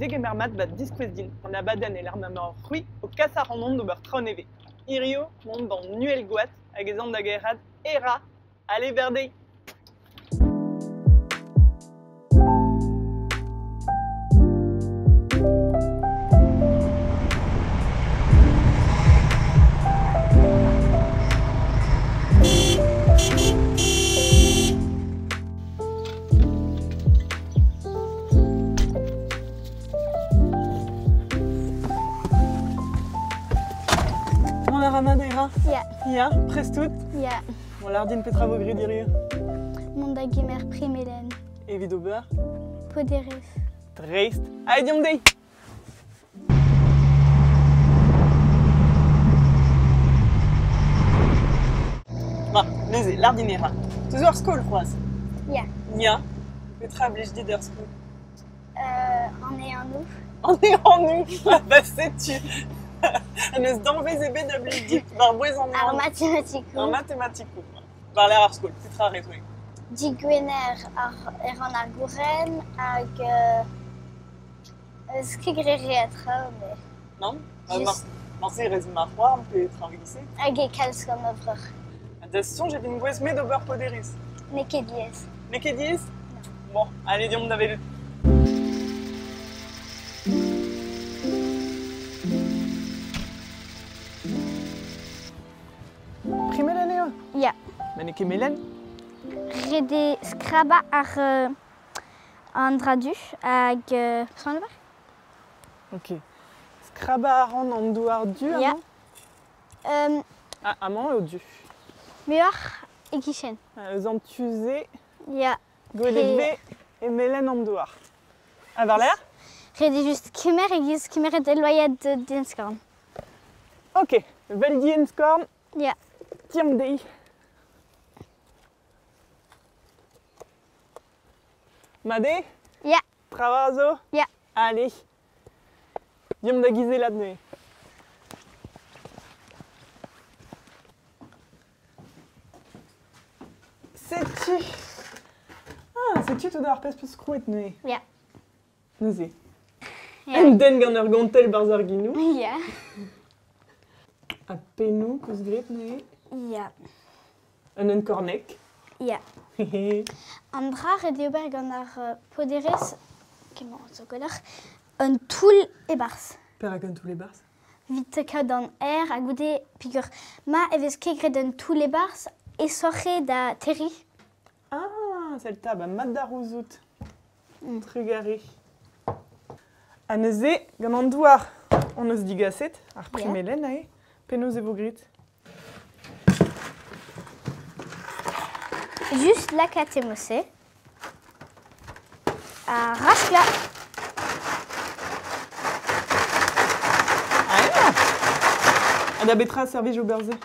degemermat bat diskouez din an abadenn e l'armament rui o kasar an on d'ober traoneve. Irio mont ban nuel goat hag ezan da gerad era ale berdei. La ramadera? Ja. Ja, prest tout? Ja. Bon, lardin petra vo grit irio? Mont da gemer primelen. Evit ober? Poderez. Dreist. Allez, diom dei! Ba, leze, lardinera. Teus ur skol, c'hoaz? Ja. Ja. Petra blij dit ur skol? An e an ouf. On est en nous. Bah, sais-tu. An eus danvez ebet da blij dit. Bar bouez en Ar en mathématique. mathématikou. Bar l'air ar skol, petra retoueg. Digwener an ar gouren hag skrigreriet mais Non? Just. Marse rez ma c'hoar, on peut travailler. hag e kalz gant obreur. Da son, j'ai une bouez met d'ober poderis. Ne ket diez. Ne ket diez? Bon, allez, diom da vel. Primelen eo? Ja. Ma ne ket melen? Rede skraba ar an dradu hag san ober? Ok. Skraba a ran an douar du, Ja. amañ? Ah, amañ eo du. Muor e gichen. Eus an tuze, Ja. goeleve e melen an douar. A var l'air? Rede just kemer e giz kemeret e loyad den skorn. Ok. Vel dien skorn, Ja. diom dei. Made? Ja. Trawar zo? Ja. Allez. Diom da gizelad ne. Sais-tu? Ah, sais-tu tout d'ar pes peus skrouet ne? Ja. Neuze. Ja. En den gant ur gontel barzar ginou. Ja. A penou peus gret ne? Ja. Un kornek. Ja. Hehe. An dra rede ober gant ar poderez kemant zo goler un toul e bars. Per ak an tous les bars. Vite kaout an air a goude pigur ma evez kegret un toul e bars e sorre da terri. Ah, celle ta, ba mat da rouzout. Trugare. A neuze, gant an douar, on eus digaset, ar primelen ae, penaos e vo grit. Just lakat e mosse. A raskla. Ah ja! A da betra servij o berze.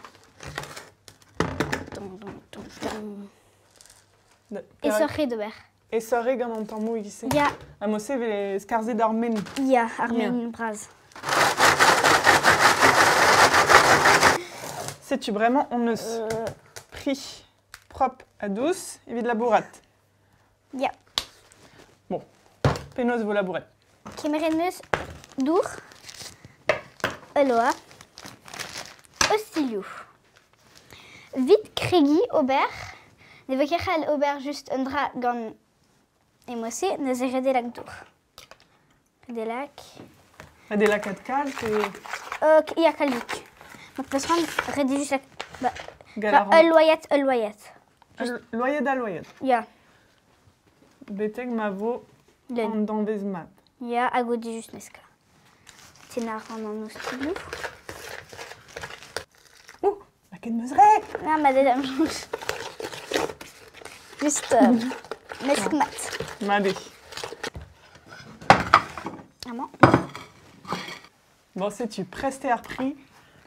E sorre d'ober. E sorre gant an tammou egise. Ja. A mosse vele skarze d'ar men. Ja, ar men braz. Sais-tu vraiment, on eus pris propre à douce, evit labourat. Ja. Penaos vo labouret. Kemeret neus dour. Eloa. Ostilioù. Vite kregi ober. Ne vo kerc'hal ober just un dra gant e mosse, neus e redelak dour. Redelak. A de lakat kalt e Ja, kalvik. Ma peus ran rede just la... galaran. Ul loyat. Loyet a loyet. Ja. Beteg ma vo Len. an danvez mat. Ja, a goude just neska. Tenar an ostilioù. Oh, la ket meuzre! Na, ma dedam just. Just nesk mat. Made. Amant. Bon, sais-tu, presté ar pri,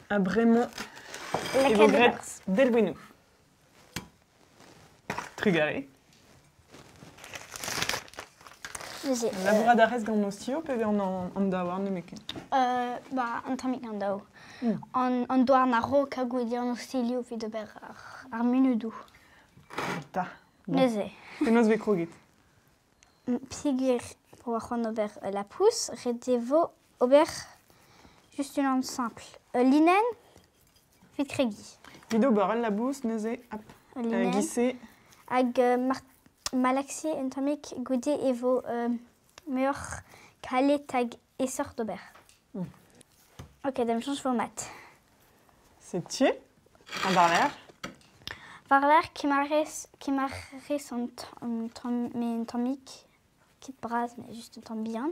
a bremañ e vo Lakat e gret bars. delvouenou. Trugare. Neuze. Labourat a rez gant ostio, pe an da war ne meken. Ba, an tammik an dao. An doar na ro ka goude an ostilioù vid ober ar munudou. Ta. Bon. Neuze. Penaos ve kroget. Pigur pour voir on ober la pousse, redevo ober juste une langue simple. Linen, vite cregi. Vido baral la bousse, neuze, hop, Linen, gissé. hag malaxi entomik goudé evo meur kale tag et sort d'ober. Ok, dame change vos maths. C'est tu. Un barlaire. Varler qui m'arrête son tomique, qui te brase, mais juste un temps bien.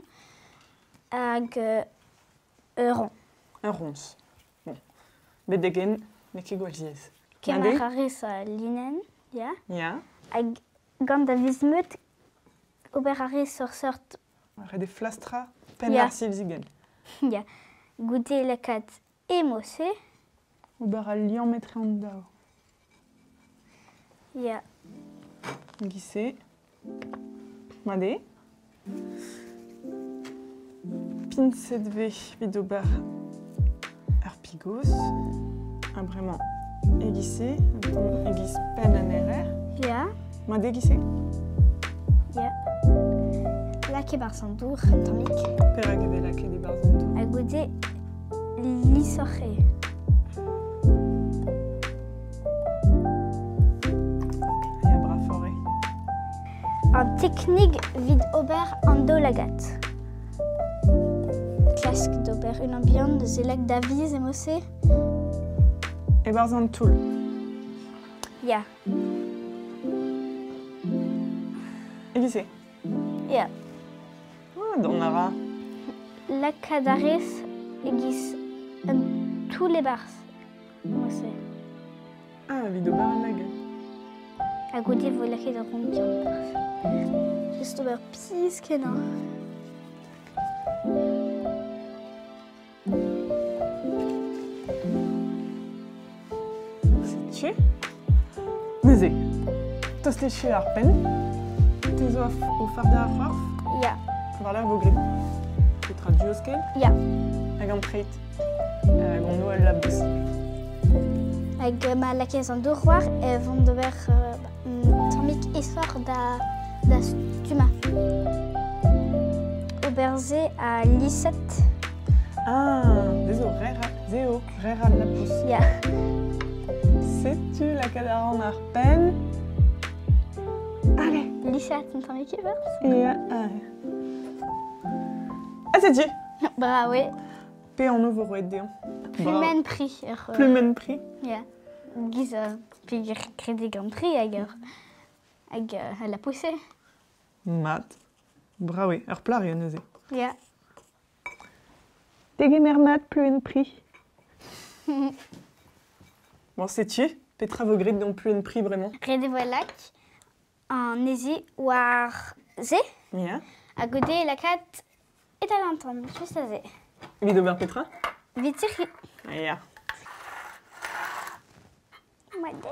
Hag rond. Un ronce. Bon. Bedegen, mais qui goalziez. Qui m'arrête linen, ja. Ja. Hag gant vismut, oberare sur sort, Red des flastra, pen Ja. arsilzigen. ja. Goûter la cat émossé, Ou baral lian mettre en dao. ja. Gissé. Madé. Pincet V, vido bar. Arpigos. Un vraiment aiguissé. Aiguisse pen en RR. Ja. Madé gissé. Ja. La qui bar son dour, tomique. Peragavela qui des barzonto. A goûter lissoré. Et à bras forêt. En technique vide ober ando lagat. Classique d'ober une ambiance de zélac d'avis émossé. Et barzontoul. Ja. Aiguissé. Ja. Ah, Dornara. La cadaris egis tous les bars. Émossé. Ah, vido bar en la gueule. A goûter vos laquais de rond bien bars. Juste ober pis que non. C'est tu. Neuze. Toste chez Arpen. Tes off au farda à farf. Ja. Varler bogré. Petra duoskel. Ja. Hag an treit. Gon no al labous. Avec ma laquais en dorroir et vont devoir tomique histoire da stuma. Aubergé à Lisette. Ah, désolé, zéo, rera la pousse. Ja. Sais-tu la cadara en arpen? Allez. Lisette, un tomique vers. Et ah, c'est-tu? Bravo. P en nouveau rouet déon. Plumen prix. Plus même prix. Ja. Giz puis crédit grand prix ailleurs. Avec la poussée. Mat. Bravo, ur plar et neuze. Ja. Tegemer mat plus un prix. Bon, sais-tu? Petra vogré non plus un prix vraiment. Rede voilac en Nési war zé. Ja. À côté la cat est à l'entendre. Juste à zé. Vido bar Petra? Vite circuit. Ja. Madé.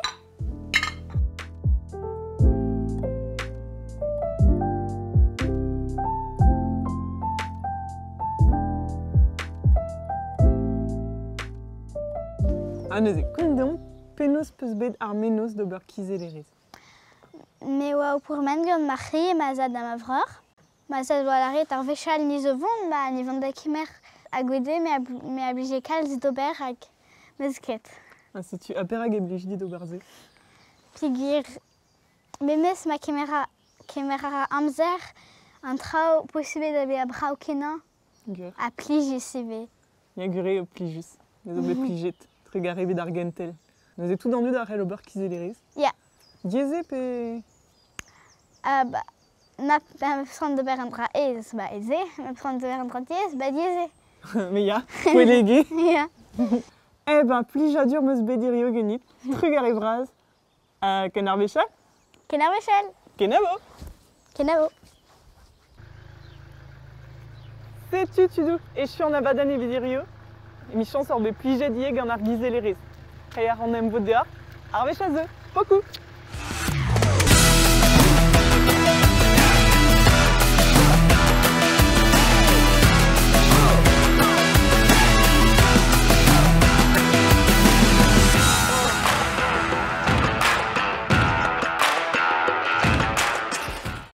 Ah, neuze. Condom, penos peus bet ar menos d'ober kizelerez. Mais ouais, pour man Marie, mazad da mavreur. Mazad voilare tar vechal ni zo vont, ma ni vont da kimer a gwede, mais obligé kalz d'ober hag mezket. Ah, sais-tu? A perag eblige dit d'oberze. Pigir, mais mes ma camera amzer, un trao possible d'aller à brau kenan, Gur. a plige CV. Ya gure o plijus. Les ober plijet. Tregare vid argentel. Neuze tout dendu d'ar ober kizelerez. Ja. Dieze pe... Bah, na prendre de ber un dra ez, bah eze, na prendre de ber un dra diez, bah dieze. Mais ya, poelégué. Ja. Eh ben, plijadur meus bedirio genit. Trugare braz. Kenar bechal? Kenar vechal. Kenavo. Kenavo. Sais-tu, Tudou? Et je suis en abadan et vidirio. Et mi chance orbe plige dieg en arguiser les riz. Kayar en aime vos dehors. Arve chazeux. Beaucoup.